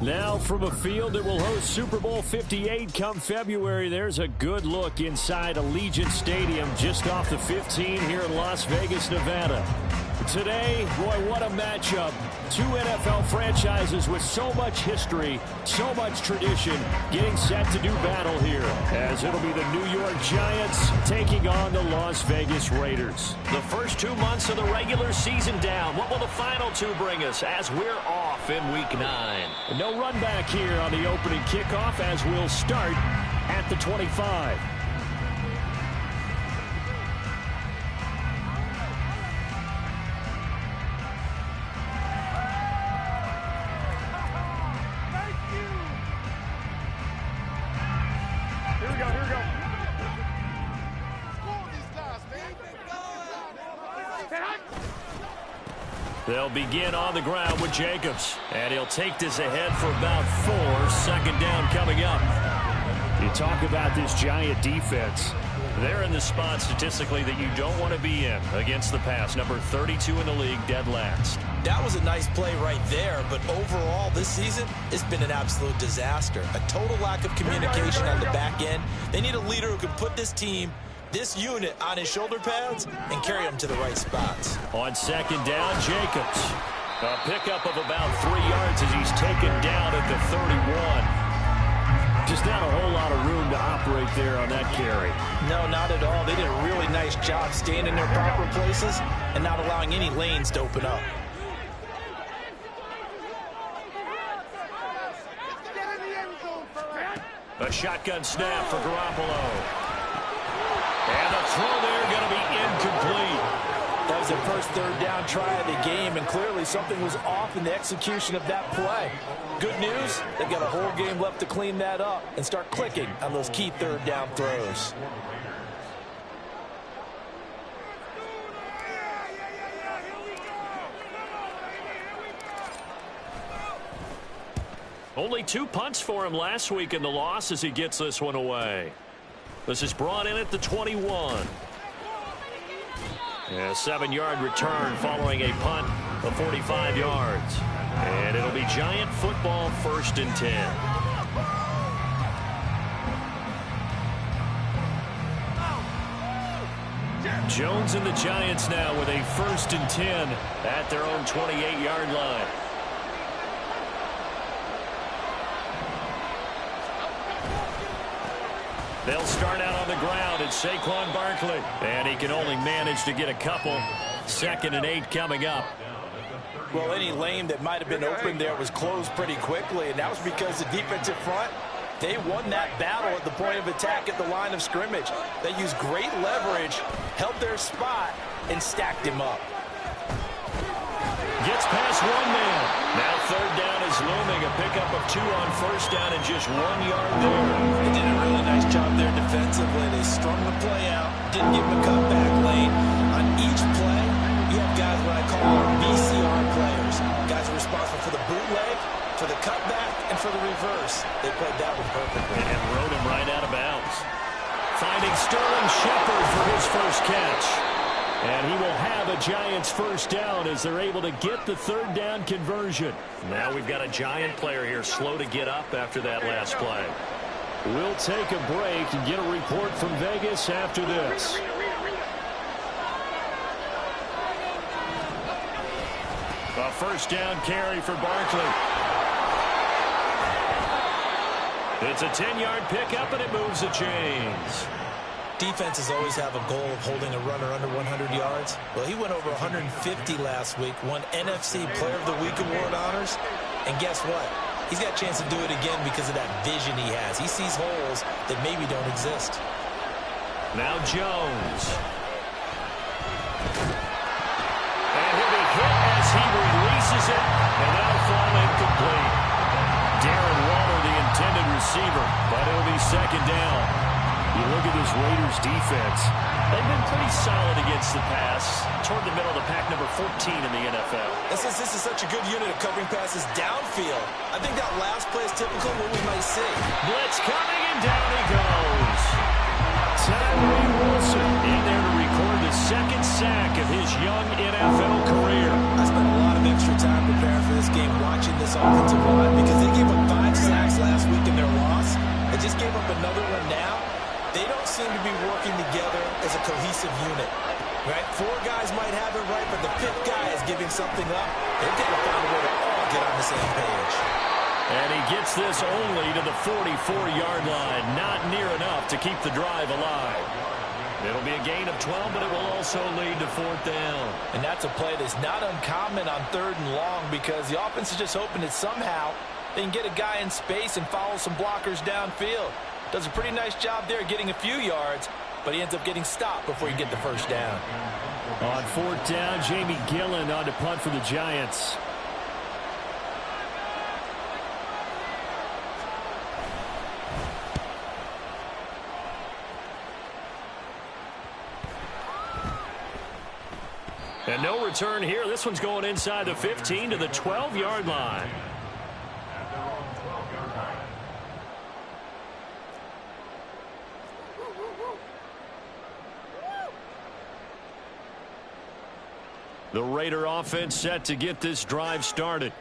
Now from a field that will host Super Bowl 58 come February, there's a good look inside Allegiant Stadium just off the 15 here in Las Vegas, Nevada. Today, boy, what a matchup. Two NFL franchises with so much history, so much tradition, getting set to do battle here, as it'll be the New York Giants taking on the Las Vegas Raiders. The first 2 months of the regular season down. What will the final two bring us as we're off in Week 9? No run back here on the opening kickoff as we'll start at the 25. They'll begin on the ground with Jacobs. And he'll take this ahead for about 4. Second down coming up. You talk about this Giant defense. They're in the spot statistically that you don't want to be in against the pass. Number 32 in the league, dead last. That was a nice play right there, but overall this season, it's been an absolute disaster. A total lack of communication on the back end. They need a leader who can put this team, this unit, on his shoulder pads and carry them to the right spots. On second down, Jacobs. A pickup of about 3 yards as he's taken down at the 31. Just not a whole lot of room to operate there on that carry. No, not at all. They did a really nice job staying in their proper places and not allowing any lanes to open up. A shotgun snap for Garoppolo. And the throw there going to be incomplete. That was their first third down try of the game, and clearly something was off in the execution of that play. Good news, they've got a whole game left to clean that up and start clicking on those key third down throws. Only 2 punts for him last week in the loss as he gets this one away. This is brought in at the 21. A 7-yard return following a punt of 45 yards. And it'll be Giant football, 1st and 10. Jones and the Giants now with a 1st and 10 at their own 28-yard line. They'll start out on the ground at Saquon Barkley. And he can only manage to get a couple. 2nd and 8 coming up. Well, any lane that might have been open there was closed pretty quickly, and that was because the defensive front, they won that battle at the point of attack at the line of scrimmage. They used great leverage, held their spot, and stacked him up. Gets past one man. Now 3rd down is looming. A pickup of 2 on 1st down and just 1 yard there. They did a really nice job there defensively. They strung the play out, didn't give him a cutback lane. On each play, you have guys what I call our VCR players. Guys are responsible for the bootleg, for the cutback, and for the reverse. They played that one perfectly. And rode him right out of bounds. Finding Sterling Shepard for his first catch. And he will have a Giants 1st down as they're able to get the 3rd down conversion. Now we've got a Giant player here slow to get up after that last play. We'll take a break and get a report from Vegas after this. A 1st down carry for Barkley. It's a 10-yard pickup, and it moves the chains. Defenses always have a goal of holding a runner under 100 yards. Well, he went over 150 last week, won NFC Player of the Week award honors. And guess what? He's got a chance to do it again because of that vision he has. He sees holes that maybe don't exist. Now Jones. And he'll be hit as he releases it, and that'll fall incomplete. Darren Waller, the intended receiver, but it'll be 2nd down. You look at this Raiders defense. They've been pretty solid against the pass. Toward the middle of the pack, number 14 in the NFL. This is such a good unit of covering passes downfield. I think that last play is typical of what we might see. Blitz coming, and down he goes. Tyree Wilson in there to record the second sack of his young NFL career. I spent a lot of extra time preparing for this game watching this offensive line because they gave up 5 sacks last week in their loss. They just gave up another one now. They don't seem to be working together as a cohesive unit. Right? 4 guys might have it right, but the 5th guy is giving something up. They've got to find a way to all get on the same page. And he gets this only to the 44-yard line. Not near enough to keep the drive alive. It'll be a gain of 12, but it will also lead to 4th down. And that's a play that's not uncommon on 3rd and long because the offense is just hoping that somehow they can get a guy in space and follow some blockers downfield. Does a pretty nice job there getting a few yards, but he ends up getting stopped before you get the first down. On 4th down, Jamie Gillen on to punt for the Giants. And no return here. This one's going inside the 15 to the 12-yard line. The Raider offense set to get this drive started.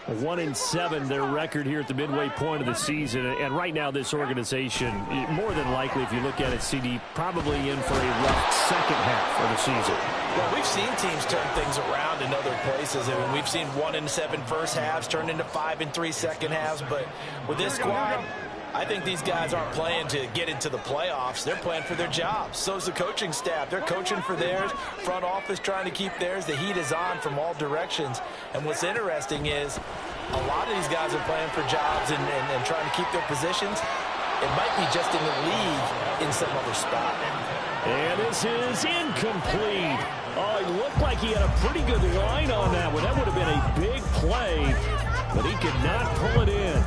1-7 their record here at the midway point of the season. And right now this organization, more than likely if you look at it, CD, probably in for a rough second half of the season. Well, we've seen teams turn things around in other places. I mean, we've seen 1-7 first halves turn into 5-3 second halves. But with this squad, I think these guys aren't playing to get into the playoffs. They're playing for their jobs. So's the coaching staff. They're coaching for theirs. Front office trying to keep theirs. The heat is on from all directions. And what's interesting is a lot of these guys are playing for jobs and trying to keep their positions. It might be just in the league in some other spot. And this is incomplete. Oh, it looked like he had a pretty good line on that one. That would have been a big play, but he could not pull it in.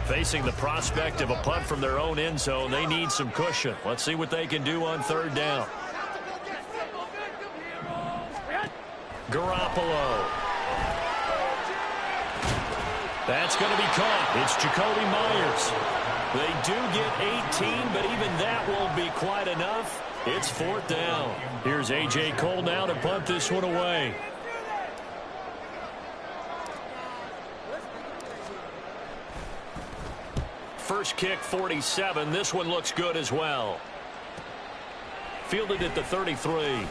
Facing the prospect of a punt from their own end zone, they need some cushion. Let's see what they can do on 3rd down. Garoppolo. That's going to be caught. It's Jacoby Myers. They do get 18, but even that won't be quite enough. It's 4th down. Here's A.J. Cole now to punt this one away. First kick, 47. This one looks good as well. Fielded at the 33.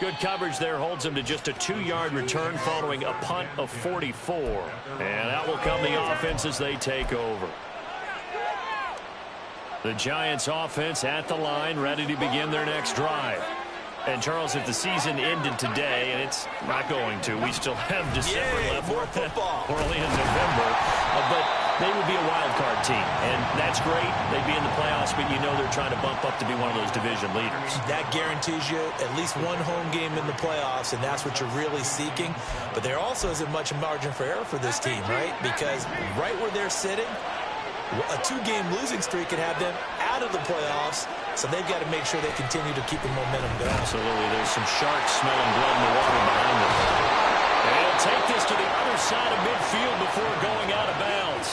Good coverage there holds him to just a 2-yard return following a punt of 44. And out will come the offense as they take over. The Giants offense at the line, ready to begin their next drive. And, Charles, if the season ended today, and it's not going to, we still have December left. More football. Early in November. But they would be a wild card team, and that's great. They'd be in the playoffs, but you know they're trying to bump up to be one of those division leaders. That guarantees you at least one home game in the playoffs, and that's what you're really seeking. But there also isn't much margin for error for this team, right? Because right where they're sitting, a 2-game losing streak could have them out of the playoffs, so they've got to make sure they continue to keep the momentum going. Absolutely. There's some sharks smelling blood in the water behind them. And he'll take this to the other side of midfield before going out of bounds.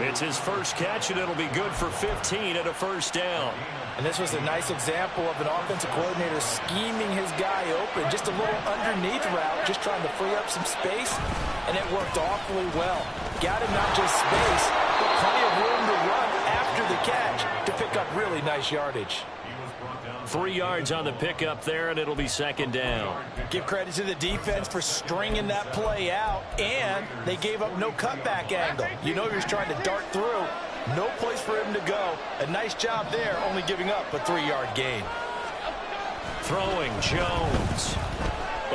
It's his first catch, and it'll be good for 15 at a first down. And this was a nice example of an offensive coordinator scheming his guy open. Just a little underneath route, just trying to free up some space, and it worked awfully well. Got him not just space, but plenty of room to run after the catch to pick up really nice yardage. 3 yards on the pickup there, and it'll be 2nd down. Give credit to the defense for stringing that play out, and they gave up no cutback angle. You know you're trying to dart through. No place for him to go. A nice job there, only giving up a 3-yard gain. Throwing Jones.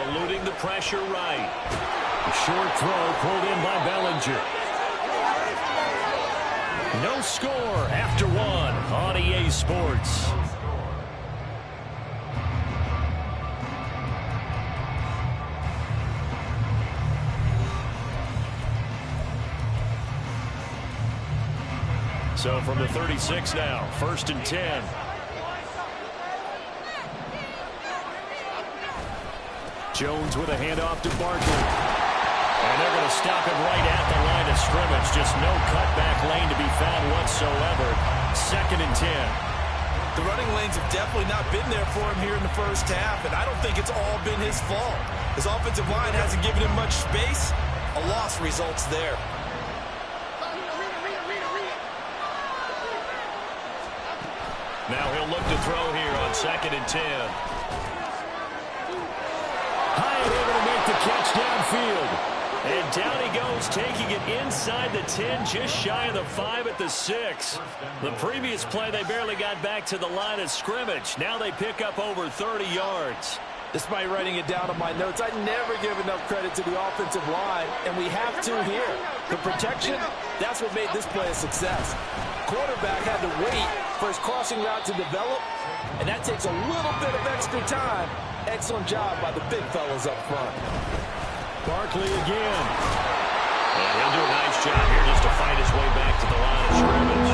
Eluding the pressure right. A short throw pulled in by Bellinger. No score after 1 on EA Sports. So from the 36 now, 1st and 10. Jones with a handoff to Barkley. And they're going to stop him right at the line of scrimmage. Just no cutback lane to be found whatsoever. 2nd and 10. The running lanes have definitely not been there for him here in the first half, and I don't think it's all been his fault. His offensive line hasn't given him much space. A loss results there. Now he'll look to throw here on 2nd and 10. Hyatt able to make the catch downfield. And down he goes, taking it inside the 10, just shy of the 5 at the 6. The previous play, they barely got back to the line of scrimmage. Now they pick up over 30 yards. Despite writing it down on my notes, I never give enough credit to the offensive line, and we have to here. The protection, that's what made this play a success. Quarterback had to wait for his crossing route to develop, and that takes a little bit of extra time. Excellent job by the big fellas up front. Barkley again. And he'll do a nice job here just to fight his way back to the line of scrimmage.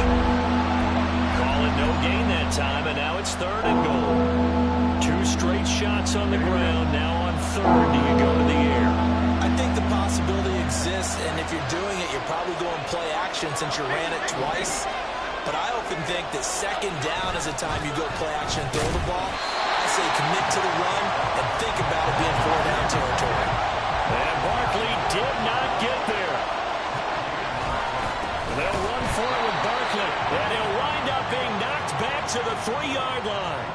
Call it no gain that time, and now it's 3rd and goal. 2 straight shots on the ground. Now on 3rd, do you go to the air? I think the possibility exists, and if you're doing it, you're probably going play action since you ran it twice. But I often think that 2nd down is the time you go play action and throw the ball. I say commit to the run and think about it being 4-down territory. And Barkley did not get there. They'll run for it with Barkley. And he'll wind up being knocked back to the 3-yard line.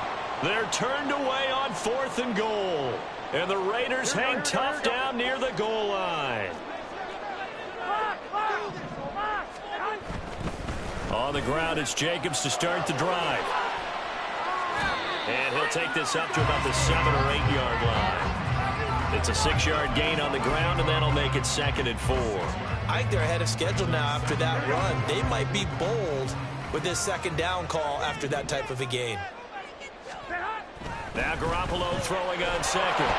They're turned away on 4th and goal. And the Raiders hang tough down near the goal line. On the ground, it's Jacobs to start the drive. And he'll take this up to about the 7 or 8 yard line. It's a 6-yard gain on the ground, and that'll make it 2nd and 4. I think they're ahead of schedule now after that run. They might be bold with this 2nd down call after that type of a gain. Now Garoppolo throwing on 2nd.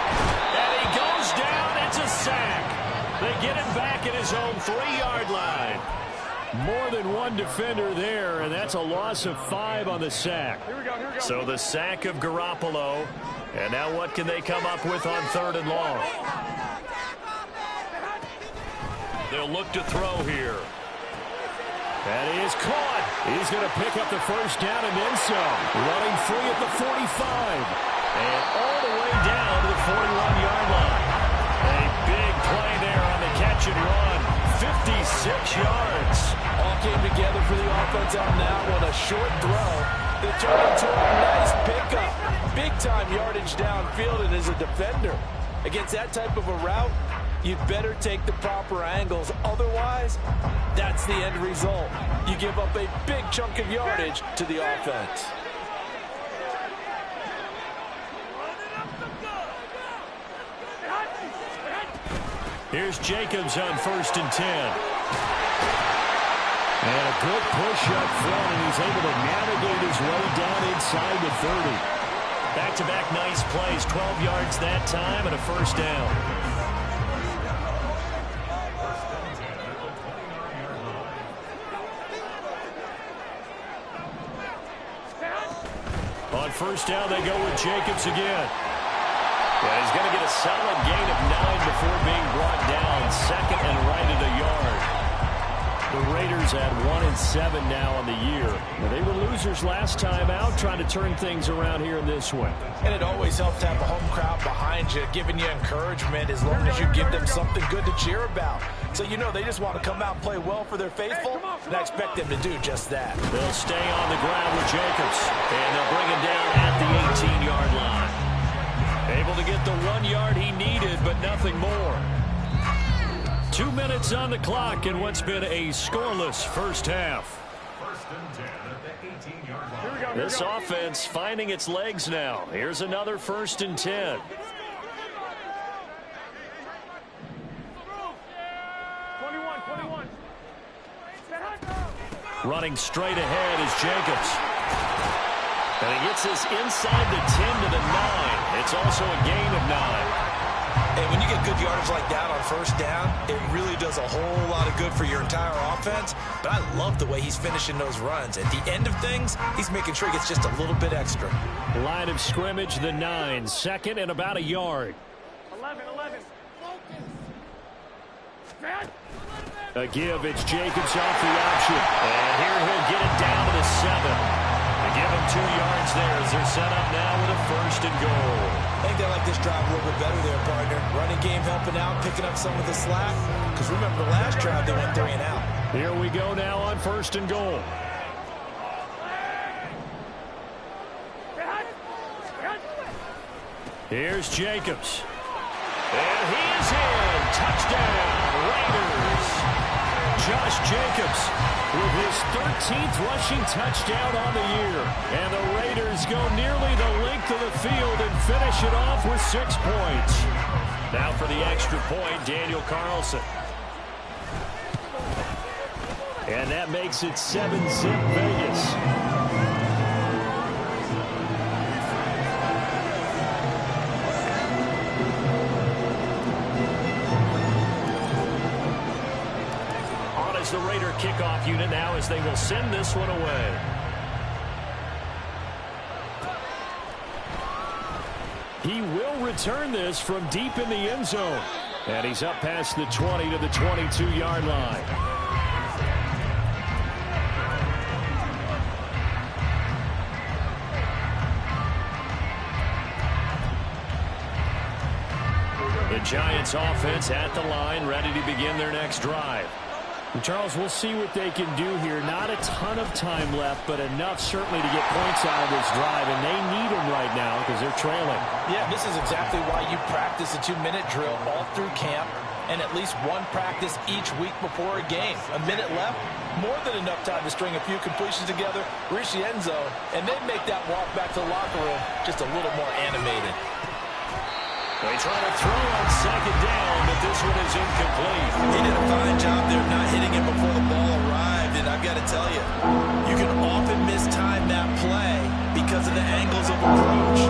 And he goes down. It's a sack. They get him back at his own 3-yard line. More than one defender there, and that's a loss of 5 on the sack. Here we go. So the sack of Garoppolo. And now what can they come up with on 3rd and long? They'll look to throw here. And he is caught. He's going to pick up the 1st down and then some. Running free at the 45. And all the way down to the 41-yard line. A big play there on the catch and run. 56 yards. All came together for the offense on that one. A short throw that turned into a nice pickup. Big-time yardage downfield, and as a defender, against that type of a route, you'd better take the proper angles. Otherwise, that's the end result. You give up a big chunk of yardage to the offense. Here's Jacobs on 1st and 10. And a good push up front, and he's able to navigate his way down inside the 30. Back-to-back nice plays, 12 yards that time and a 1st down. On 1st down, they go with Jacobs again. Yeah, he's going to get a solid gain of 9 before being brought down. 2nd and right at a yard. The Raiders at 1-7 now on the year. Now, they were losers last time out, trying to turn things around here in this one. And it always helps to have a home crowd behind you, giving you encouragement as long as you give them something good to cheer about. So you know they just want to come out and play well for their faithful, and I expect them to do just that. They'll stay on the ground with Jacobs, and they'll bring him down at the 18-yard line. Able to get the 1 yard he needed, but nothing more. 2 minutes on the clock in what's been a scoreless first half. This offense finding its legs now. Here's another 1st and 10. Running straight ahead is Jacobs. And he gets this inside the 10 to the 9. It's also a gain of 9. Hey, when you get good yardage like that on 1st down, it really does a whole lot of good for your entire offense. But I love the way he's finishing those runs. At the end of things, he's making sure he gets just a little bit extra. Line of scrimmage, the 9. 2nd and about a yard. A give, it's Jacobs off the option. And here he'll get it down to the 7. They give him 2 yards there as they're set up now with a 1st and goal. I think they like this drive a little bit better there, partner. Running game helping out, picking up some of the slack. Because remember the last drive, they went 3 and out. Here we go now on 1st and goal. Here's Jacobs. And he is in. Touchdown, Raiders. Josh Jacobs with his 13th rushing touchdown on the year. And the Raiders go nearly the length of the field and finish it off with 6 points. Now for the extra point, Daniel Carlson. And that makes it 7-zip Vegas. The Raider kickoff unit now as they will send this one away. He will return this from deep in the end zone. And he's up past the 20 to the 22-yard line. The Giants offense at the line, ready to begin their next drive. Charles, we'll see what they can do here. Not a ton of time left, but enough certainly to get points out of this drive, and they need them right now because they're trailing. Yeah, this is exactly why you practice a 2-minute drill all through camp and at least one practice each week before a game. A minute left, more than enough time to string a few completions together, reach the end zone, and then make that walk back to the locker room just a little more animated. They try to throw on 2nd down, but this one is incomplete. He did a fine job there of not hitting it before the ball arrived, and I've got to tell you, you can often mistime that play because of the angles of approach.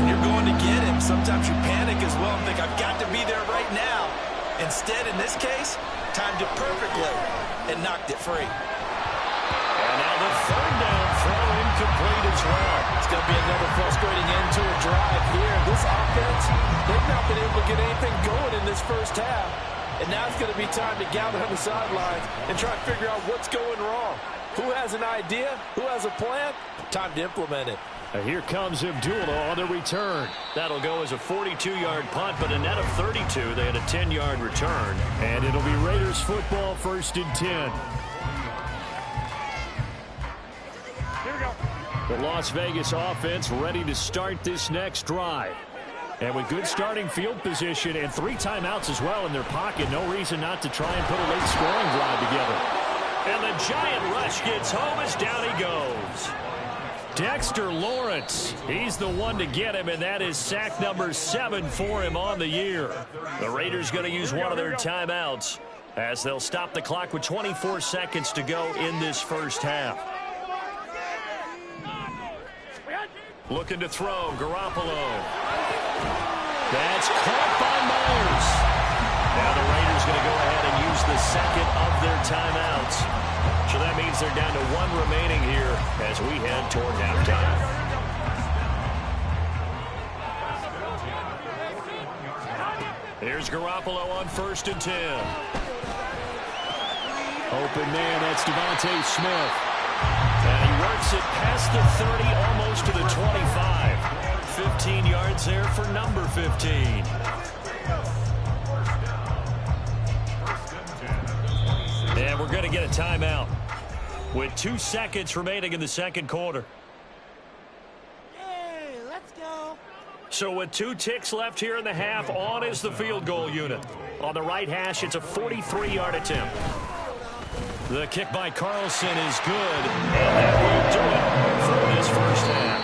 When you're going to get him, sometimes you panic as well and think, I've got to be there right now. Instead, in this case, timed it perfectly and knocked it free. And now the 3rd down throw incomplete as well. It's going to be another frustrating end to a drive here. This offense, they've not been able to get anything going in this first half. And now it's going to be time to gather on the sidelines and try to figure out what's going wrong. Who has an idea? Who has a plan? Time to implement it. And here comes Abdullah on the return. That'll go as a 42-yard punt, but a net of 32. They had a 10-yard return. And it'll be Raiders football, 1st and 10. The Las Vegas offense ready to start this next drive. And with good starting field position and 3 timeouts as well in their pocket, no reason not to try and put a late scoring drive together. And the giant rush gets home as down he goes. Dexter Lawrence, he's the one to get him, and that is sack number 7 for him on the year. The Raiders going to use one of their timeouts as they'll stop the clock with 24 seconds to go in this first half. Looking to throw, Garoppolo. That's caught by Myers. Now the Raiders going to go ahead and use the 2nd of their timeouts. So that means they're down to 1 remaining here as we head toward halftime. Here's Garoppolo on 1st and 10. Open man, that's Devontae Smith. And he works it past the 30, almost to the 25. 15 yards there for number 15. And we're going to get a timeout with 2 seconds remaining in the 2nd quarter. Hey, let's go. So with 2 ticks left here in the half, on is the field goal unit. On the right hash, it's a 43-yard attempt. The kick by Carlson is good, and that will do it for this first half.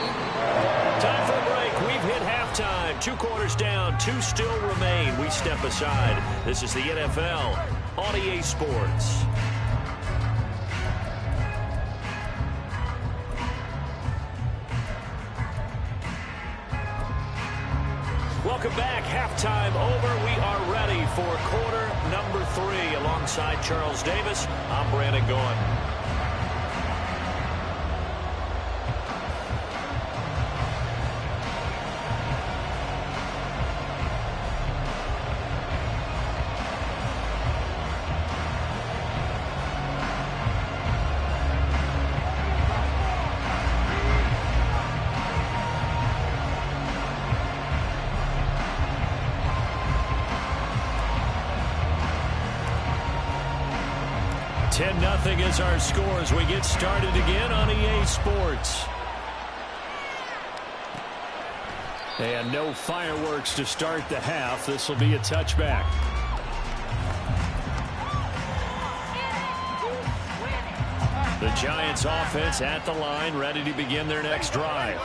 Time for a break. We've hit halftime. 2 quarters down, 2 still remain. We step aside. This is the NFL on EA Sports. Welcome back. Halftime over. We are ready for quarter number 3. Alongside Charles Davis, I'm Brandon Gaughan. 10-0 is our score as we get started again on EA Sports. And no fireworks to start the half. This will be a touchback. The Giants offense at the line, ready to begin their next drive.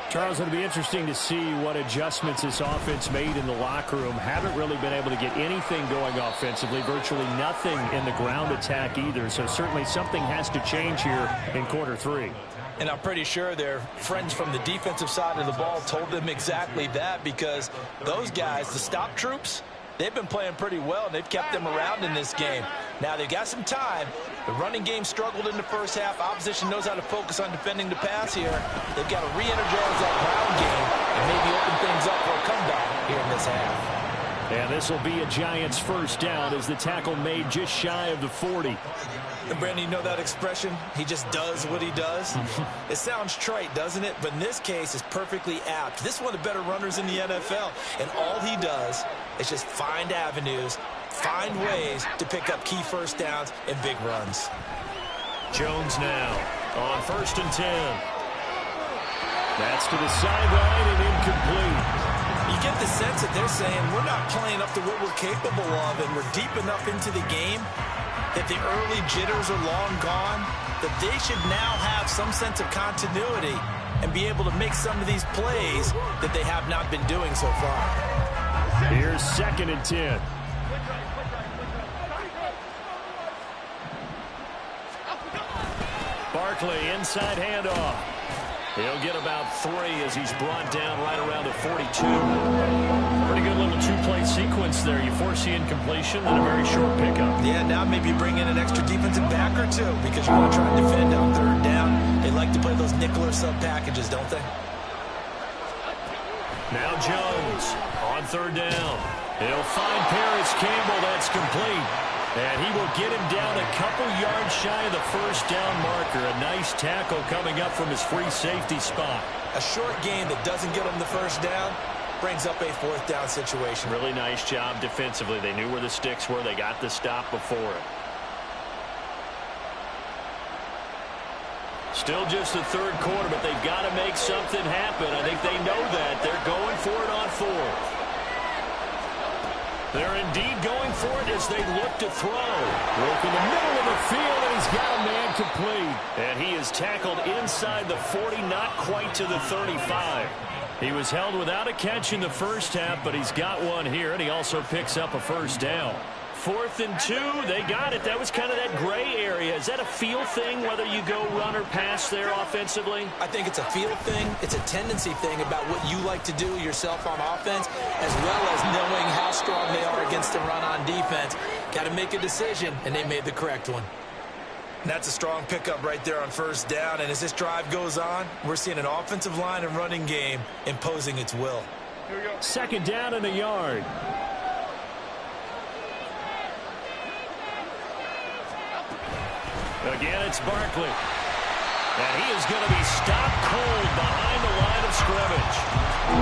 Charles, it'll be interesting to see what adjustments this offense made in the locker room. Haven't really been able to get anything going offensively, virtually nothing in the ground attack either. So certainly something has to change here in quarter three. And I'm pretty sure their friends from the defensive side of the ball told them exactly that, because those guys, the stop troops, they've been playing pretty well, and they've kept them around in this game. Now, they've got some time. The running game struggled in the first half. Opposition knows how to focus on defending the pass here. They've got to re-energize that ground game and maybe open things up for a comeback here in this half. And this will be a Giants first down as the tackle made just shy of the 40. And Brandon, you know that expression? He just does what he does? It sounds trite, doesn't it? But in this case, it's perfectly apt. This is one of the better runners in the NFL. And all he does is just find avenues, find ways to pick up key first downs and big runs. Jones now on 1st and 10. That's to the sideline and incomplete. You get the sense that they're saying we're not playing up to what we're capable of, and we're deep enough into the game that the early jitters are long gone, that they should now have some sense of continuity and be able to make some of these plays that they have not been doing so far. Here's 2nd and 10. Barkley inside handoff. He'll get about 3 as he's brought down right around the 42. Pretty good little two-play sequence there. You force the incompletion, then a very short pickup. Yeah, now maybe bring in an extra defensive back or two because you want to try and defend on 3rd down. They like to play those nickel or sub packages, don't they? Now Jones on 3rd down. He'll find Paris Campbell. That's complete. And he will get him down a couple yards shy of the first down marker. A nice tackle coming up from his free safety spot. A short gain that doesn't get him the first down brings up a 4th down situation. Really nice job defensively. They knew where the sticks were. They got the stop before it. Still just the 3rd quarter, but they've got to make something happen. I think they know that. They're going for it on 4th. They're indeed going for it as they look to throw. Work in the middle of the field, and he's got a man complete. And he is tackled inside the 40, not quite to the 35. He was held without a catch in the first half, but he's got one here, and he also picks up a first down. 4th and 2, they got it. That was kind of that gray area. Is that a feel thing, whether you go run or pass there offensively? I think it's a feel thing. It's a tendency thing about what you like to do yourself on offense, as well as knowing how strong they are against the run on defense. Got to make a decision, and they made the correct one. That's a strong pickup right there on 1st down, and as this drive goes on, we're seeing an offensive line and running game imposing its will. 2nd down and a yard. Again, it's Barkley. And he is going to be stopped cold behind the line of scrimmage.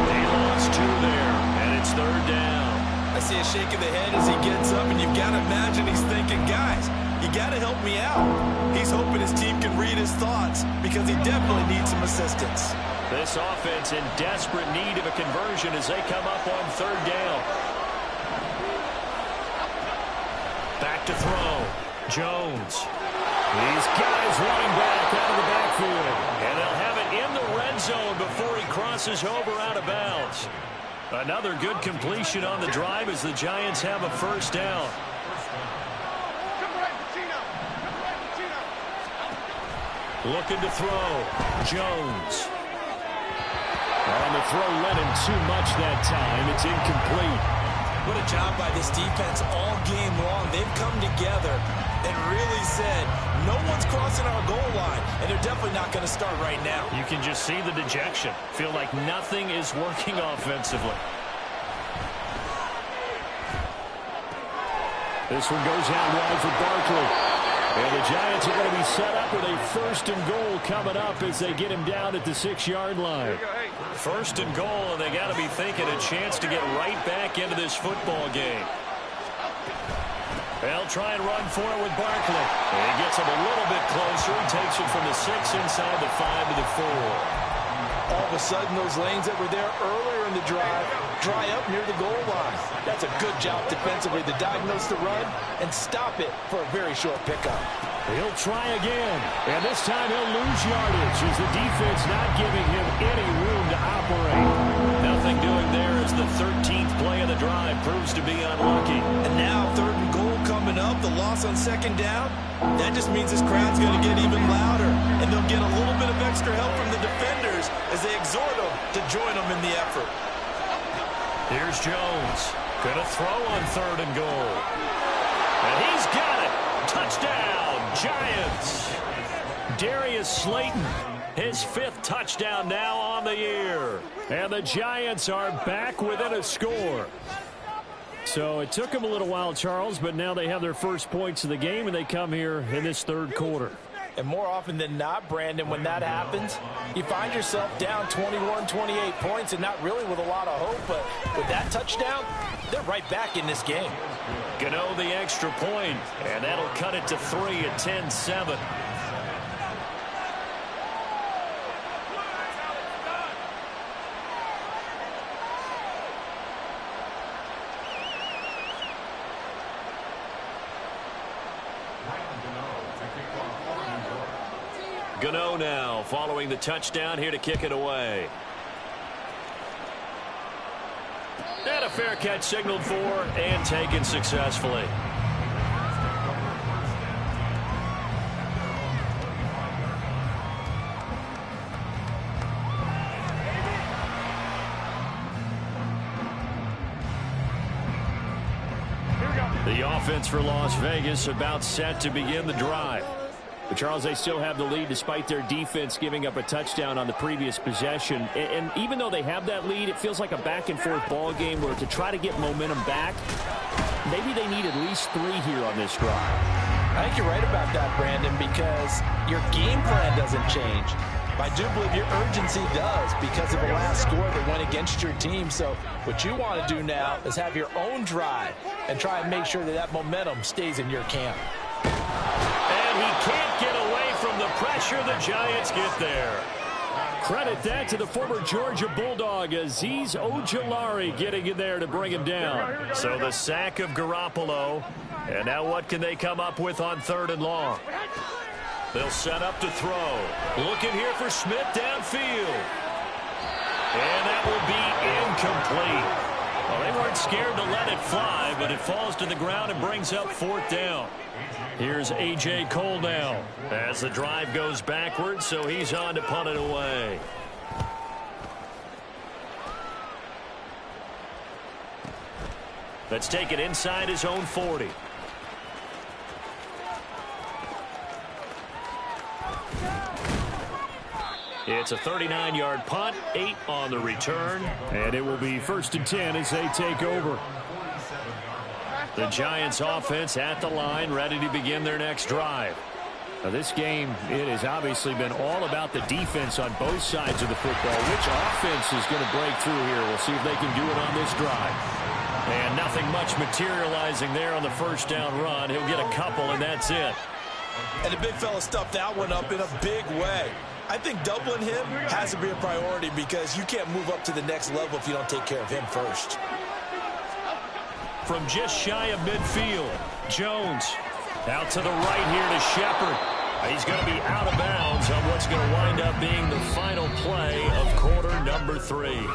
They lost 2 there, and it's 3rd down. I see a shake of the head as he gets up, and you've got to imagine he's thinking, guys, you got to help me out. He's hoping his team can read his thoughts because he definitely needs some assistance. This offense in desperate need of a conversion as they come up on 3rd down. Back to throw. Jones. These guys running back out of the backfield. And they'll have it in the red zone before he crosses over out of bounds. Another good completion on the drive as the Giants have a first down. Looking to throw. Jones. On the throw, let him too much that time. It's incomplete. What a job by this defense all game long. They've come together and really said, no one's crossing our goal line, and they're definitely not going to start right now. You can just see the dejection. Feel like nothing is working offensively. This one goes out wide for Barkley. And the Giants are going to be set up with a 1st and goal coming up as they get him down at the 6-yard line. 1st and goal, and they got to be thinking a chance to get right back into this football game. They'll try and run for it with Barkley. He gets him a little bit closer. He takes it from the 6 inside the 5 to the 4. All of a sudden, those lanes that were there earlier in the drive dry up near the goal line. That's a good job defensively to diagnose the run and stop it for a very short pickup. He'll try again, and this time he'll lose yardage as the defense not giving him any room to operate. Nothing doing there as the 13th play of the drive proves to be unlucky. And now 3rd and goal coming up, the loss on 2nd down. That just means this crowd's going to get even louder, and they'll get a little bit of extra help from the defenders as they exhort them to join them in the effort. Here's Jones. Going to throw on 3rd and goal. And he's got it. Touchdown, Giants. Darius Slayton, his 5th touchdown now on the year. And the Giants are back within a score. So it took them a little while, Charles, but now they have their first points of the game, and they come here in this 3rd quarter. And more often than not, Brandon, when that happens, you find yourself down 21, 28 points and not really with a lot of hope. But with that touchdown, they're right back in this game. Gano the extra point, and that'll cut it to 3 at 10-7. Gano now following the touchdown here to kick it away. And a fair catch signaled for and taken successfully. The offense for Las Vegas about set to begin the drive. But Charles, they still have the lead despite their defense giving up a touchdown on the previous possession. And even though they have that lead, it feels like a back-and-forth ball game where to try to get momentum back, maybe they need at least 3 here on this drive. I think you're right about that, Brandon, because your game plan doesn't change. I do believe your urgency does because of the last score that went against your team. So what you want to do now is have your own drive and try and make sure that that momentum stays in your camp. And he can't get away from the pressure. The Giants get there. Credit that to the former Georgia Bulldog, Azeez Ojulari getting in there to bring him down. So the sack of Garoppolo. And now what can they come up with on 3rd and long? They'll set up to throw. Looking here for Smith downfield. And that will be incomplete. Well, they weren't scared to let it fly, but it falls to the ground and brings up 4th down. Here's A.J. Cole now as the drive goes backwards, so he's on to punt it away. Let's take it inside his own 40. It's a 39-yard punt, 8 on the return. And it will be 1st and 10 as they take over. The Giants offense at the line, ready to begin their next drive. Now this game, it has obviously been all about the defense on both sides of the football. Which offense is going to break through here? We'll see if they can do it on this drive. And nothing much materializing there on the 1st down run. He'll get a couple, and that's it. And the big fella stuffed that one up in a big way. I think doubling him has to be a priority because you can't move up to the next level if you don't take care of him first. From just shy of midfield, Jones out to the right here to Shepard. He's going to be out of bounds on what's going to wind up being the final play of quarter number 3.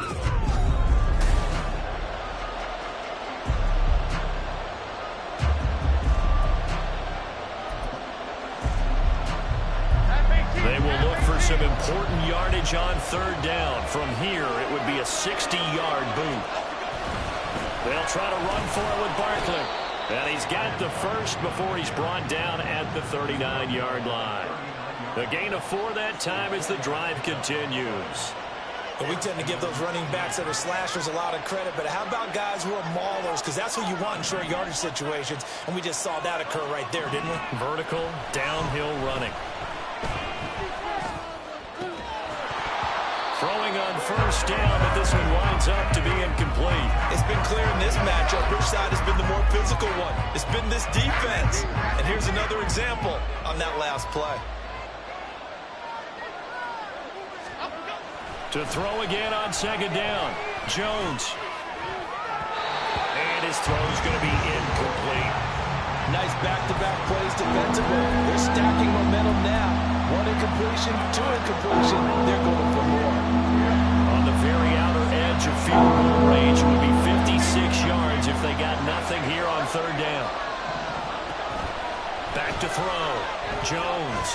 They will look for some important yardage on 3rd down. From here, it would be a 60-yard boot. They'll try to run for it with Barkley. And he's got the first before he's brought down at the 39-yard line. The gain of 4 that time as the drive continues. But we tend to give those running backs that are slashers a lot of credit. But how about guys who are maulers? Because that's what you want in short yardage situations. And we just saw that occur right there, didn't we? Vertical, downhill running. Throwing on first down, but this one winds up to be incomplete. It's been clear in this matchup which side has been the more physical one. It's been this defense. And here's another example on that last play. To throw again on second down. Jones. And his throw's going to be incomplete. Nice back-to-back plays defensively. They're stacking momentum now. One incompletion, two incompletion. They're going for more. On the very outer edge of field goal range, it would be 56 yards if they got nothing here on third down. Back to throw. Jones.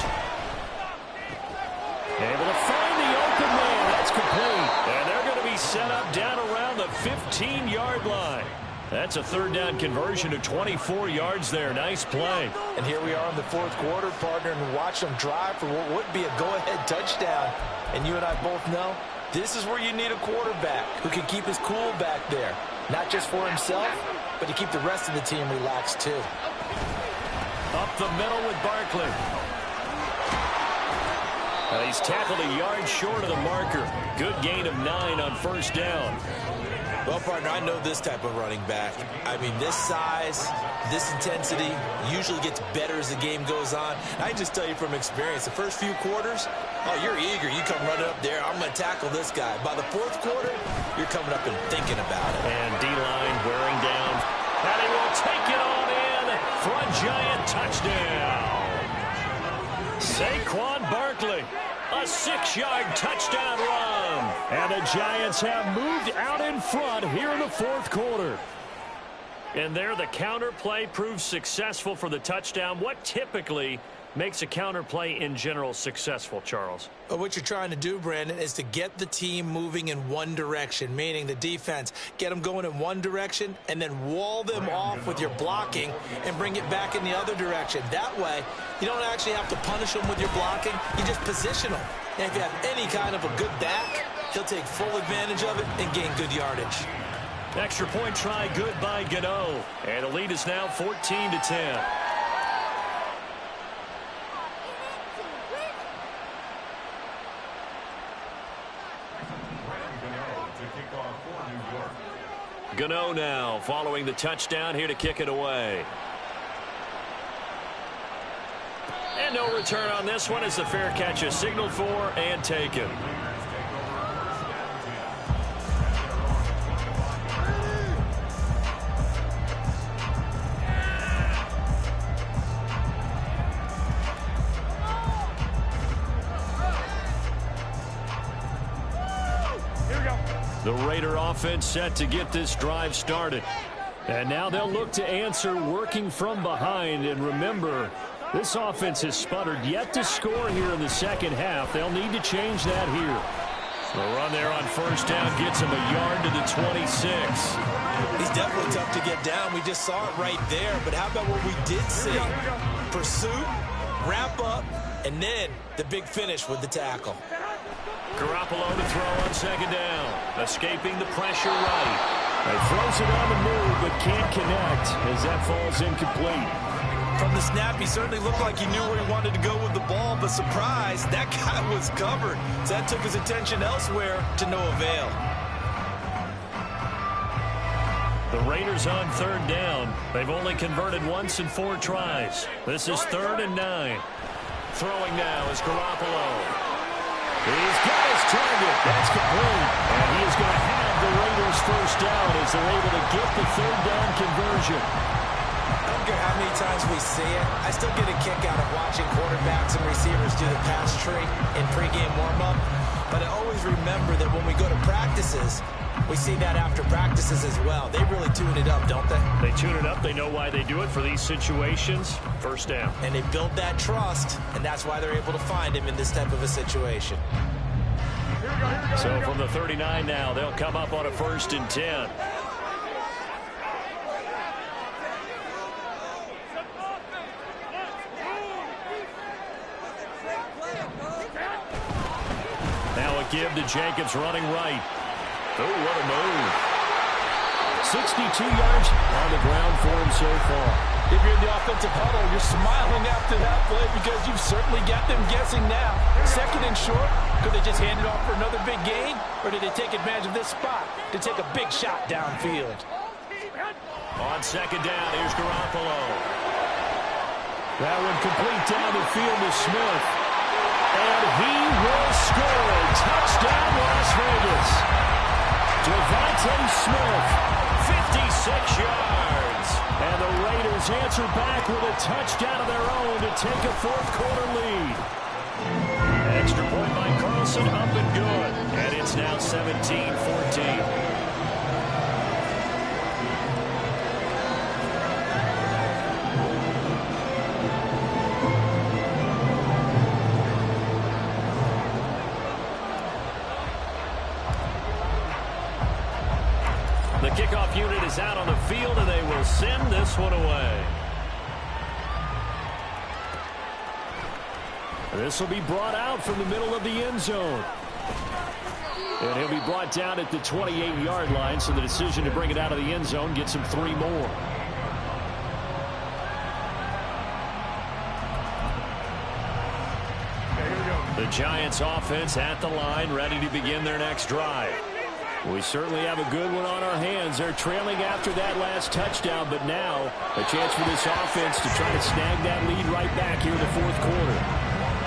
Able to find the open man. That's complete. And they're going to be set up down around the 15-yard line. That's a third down conversion of 24 yards there. Nice play. And here we are in the fourth quarter, partner, and watch them drive for what would be a go-ahead touchdown. And you and I both know this is where you need a quarterback who can keep his cool back there. Not just for himself, but to keep the rest of the team relaxed too. Up the middle with Barkley. He's tackled a yard short of the marker. Good gain of 9 on first down. Well, partner, I know this type of running back. I mean, this size, this intensity usually gets better as the game goes on. I just tell you from experience, the first few quarters, oh, you're eager. You come running up there, I'm going to tackle this guy. By the fourth quarter, you're coming up and thinking about it. And D-line wearing down. And he will take it on in for a giant touchdown. Saquon Barkley. A 6-yard touchdown run. And the Giants have moved out in front here in the fourth quarter. And there the counter play proves successful for the touchdown. What typically makes a counter play in general successful, Charles? But what you're trying to do, Brandon, is to get the team moving in one direction, meaning the defense, get them going in one direction and then wall them off with your blocking and bring it back in the other direction. That way, you don't actually have to punish them with your blocking. You just position them. And if you have any kind of a good back, he'll take full advantage of it and gain good yardage. Extra point try good by Gano. And the lead is now 14-10. Gano now following the touchdown here to kick it away. And no return on this one as the fair catch is signaled for and taken. The Raider offense set to get this drive started. And now they'll look to answer working from behind. And remember, this offense has sputtered yet to score here in the second half. They'll need to change that here. The run there on first down gets him a yard to the 26. He's definitely tough to get down. We just saw it right there. But how about what we did see? Pursuit, wrap up, and then the big finish with the tackle. Garoppolo to throw on second down. Escaping the pressure right. He throws it on the move, but can't connect as that falls incomplete. From the snap, he certainly looked like he knew where he wanted to go with the ball, but surprise, that guy was covered. So that took his attention elsewhere to no avail. The Raiders on third down. They've only converted once in 4 tries. This is 3rd and 9. Throwing now is Garoppolo. He's got his target. That's complete. And he is going to have the Raiders first down as they're able to get the third down conversion. I don't care how many times we see it. I still get a kick out of watching quarterbacks and receivers do the pass tree in pregame warm-up. But I always remember that when we go to practices, we see that after practices as well. They really tune it up, don't they? They tune it up. They know why they do it for these situations. First down. And they build that trust, and that's why they're able to find him in this type of a situation. So from the 39 now, they'll come up on a 1st and 10. Now a give to Jacobs running right. Oh, what a move. 62 yards on the ground for him so far. If you're in the offensive huddle, you're smiling after that play because you've certainly got them guessing now. Second and short, could they just hand it off for another big gain? Or did they take advantage of this spot to take a big shot downfield? On second down, here's Garoppolo. That one complete down the field to Smith. And he will score. Touchdown, Las Vegas. Devontae Smith, 56 yards. And the Raiders answer back with a touchdown of their own to take a fourth-quarter lead. Extra point by Carlson, up and good. And it's now 17-14. The kickoff unit is out on the field, and they will send this one away. This will be brought out from the middle of the end zone. And he'll be brought down at the 28-yard line, so the decision to bring it out of the end zone gets him 3 more. The Giants offense at the line, ready to begin their next drive. We certainly have a good one on our hands. They're trailing after that last touchdown, but now a chance for this offense to try to snag that lead right back here in the fourth quarter.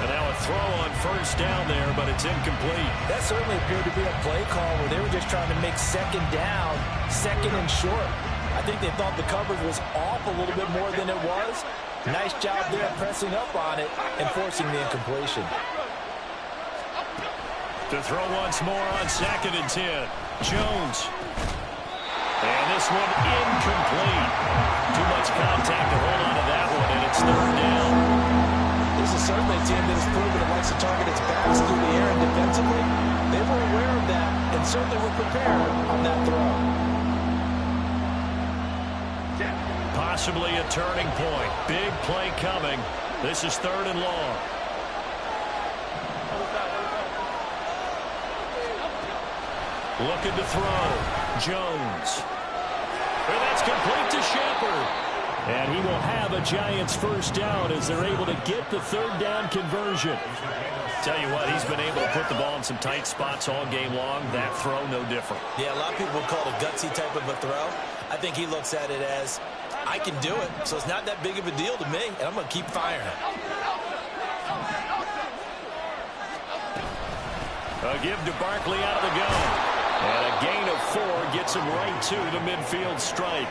And now a throw on first down there, but it's incomplete. That certainly appeared to be a play call where they were just trying to make second down, second and short. I think they thought the coverage was off a little bit more than it was. Nice job there pressing up on it and forcing the incompletion. To throw once more on second and 10. Jones. And this one incomplete. Too much contact to hold on to that one, and it's third down. This is certainly a team that has proven it likes to target its backs through the air and defensively. They were aware of that and certainly were prepared on that throw. Possibly a turning point. Big play coming. This is third and long. Looking to throw. Jones. And that's complete to Shepard. And he will have a Giants first down as they're able to get the third down conversion. Tell you what, he's been able to put the ball in some tight spots all game long. That throw, no different. Yeah, a lot of people would call it a gutsy type of a throw. I think he looks at it as, I can do it, so it's not that big of a deal to me, and I'm going to keep firing. A give to Barkley out of the gun. And a gain of 4 gets him right to the midfield stripe.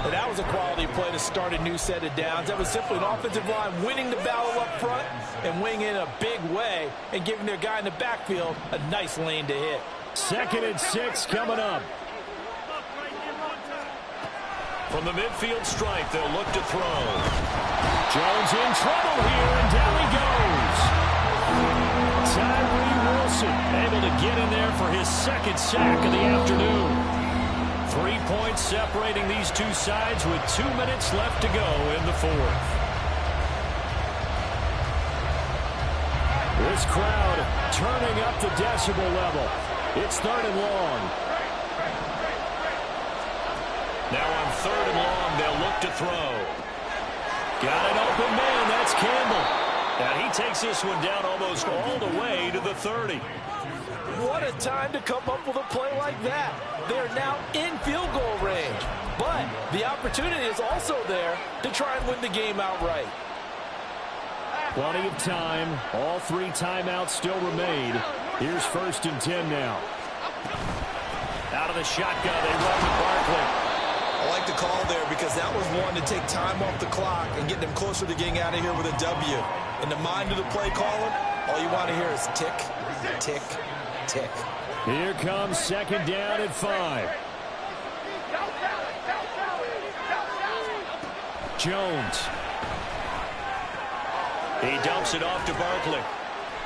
And that was a quality play to start a new set of downs. That was simply an offensive line winning the battle up front and winning in a big way and giving their guy in the backfield a nice lane to hit. 2nd and 6 coming up. From the midfield stripe, they'll look to throw. Jones in trouble here, and down he goes. Tyree Wilson able to get in there for his 2nd sack of the afternoon. 3 points separating these two sides with 2 minutes left to go in the fourth. This crowd turning up the decibel level. It's third and long. Now on third and long, they'll look to throw. Got an open man, that's Campbell. And he takes this one down almost all the way to the 30. What a time to come up with a play like that. They're now in field goal range. But the opportunity is also there to try and win the game outright. Plenty of time. All 3 timeouts still remain. Here's 1st and 10 now. Out of the shotgun, they run to Barkley. I like the call there because that was one to take time off the clock and get them closer to getting out of here with a W. In the mind of the play caller, all you want to hear is tick, tick, tick. Here comes 2nd down at 5. Jones. He dumps it off to Barkley.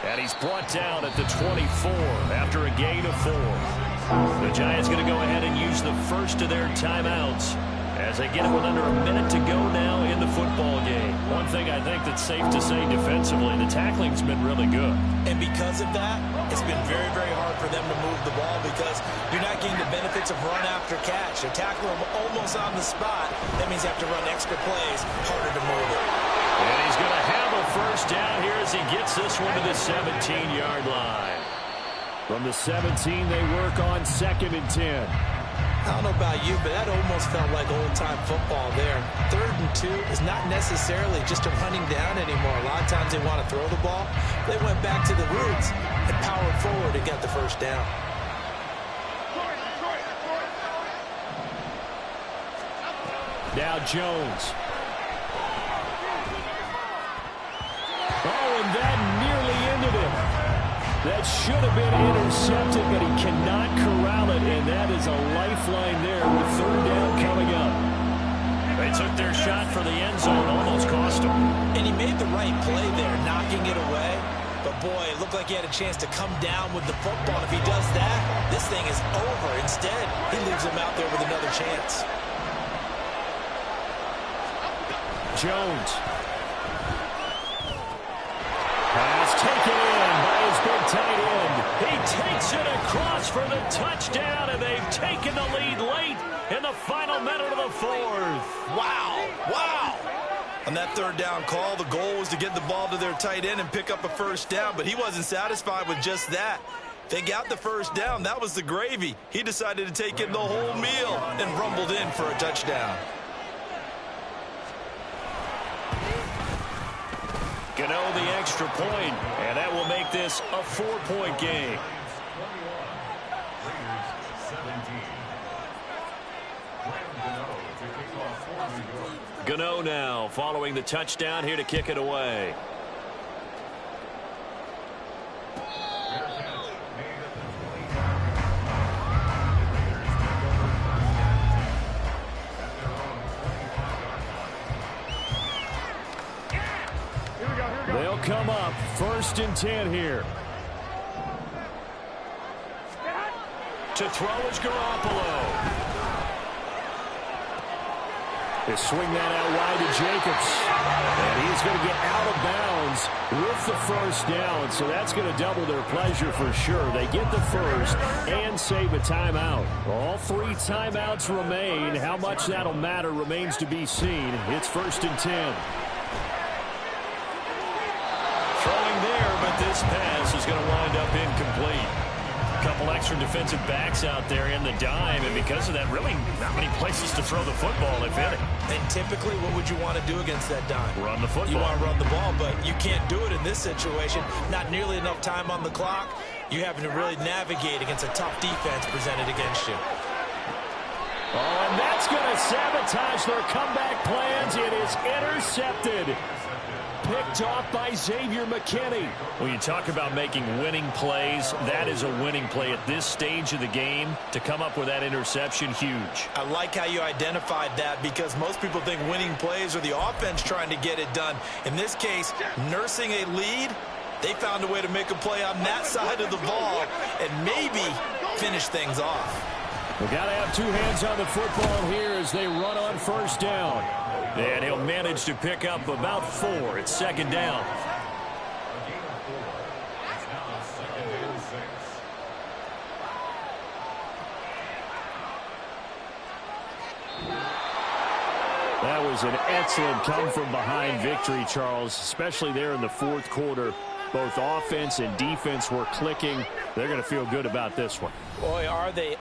And he's brought down at the 24 after a gain of 4. The Giants going to go ahead and use the first of their timeouts as they get it with under a minute to go now in the football game. One thing I think that's safe to say defensively, the tackling's been really good. And because of that, it's been very, very hard for them to move the ball because you're not getting the benefits of run after catch. They're tackling them almost on the spot. That means you have to run extra plays, harder to move it. And he's going to have a first down here as he gets this one to the 17-yard line. From the 17, they work on 2nd and 10. I don't know about you, but that almost felt like old-time football there. 3rd and 2 is not necessarily just a running down anymore. A lot of times they want to throw the ball. They went back to the roots and powered forward and got the first down. Now Jones. Oh, and that nearly ended it. That should have been intercepted, but he cannot corral it, and that is a lifeline there with 3rd down coming up. They took their shot for the end zone, almost cost him. And he made the right play there, knocking it away. But, boy, it looked like he had a chance to come down with the football. If he does that, this thing is over. Instead, he leaves him out there with another chance. Jones. Pass taken in by his big tight end. He takes it across for the touchdown, and they've taken the lead late in the final minute of the 4th. Wow. Wow. On that 3rd down call, the goal was to get the ball to their tight end and pick up a first down, but he wasn't satisfied with just that. They got the first down. That was the gravy. He decided to take in the whole meal and rumbled in for a touchdown. Gano the extra point, and that will make this a 4-point game. Gano now following the touchdown here to kick it away. They'll come up 1st and 10 here. To throw is Garoppolo. They swing that out wide to Jacobs. And he's going to get out of bounds with the first down. So that's going to double their pleasure for sure. They get the first and save a timeout. All 3 timeouts remain. How much that'll matter remains to be seen. It's 1st and 10. Throwing there, but this pass is going to wind up incomplete. A couple extra defensive backs out there in the dime, and because of that, really not many places to throw the football, if any. And typically, what would you want to do against that dime? Run the football. You want to run the ball, but you can't do it in this situation. Not nearly enough time on the clock. You're having to really navigate against a tough defense presented against you. Oh, and that's going to sabotage their comeback plans. It is intercepted. Picked off by Xavier McKinney. When you talk about making winning plays, that is a winning play at this stage of the game. To come up with that interception, huge. I like how you identified that because most people think winning plays are the offense trying to get it done. In this case, nursing a lead, they found a way to make a play on that side of the ball and maybe finish things off. They got to have 2 hands on the football here as they run on first down. And he'll manage to pick up about 4. It's 2nd down. That was an excellent come-from-behind victory, Charles, especially there in the 4th quarter. Both offense and defense were clicking. They're going to feel good about this one. Boy, are they.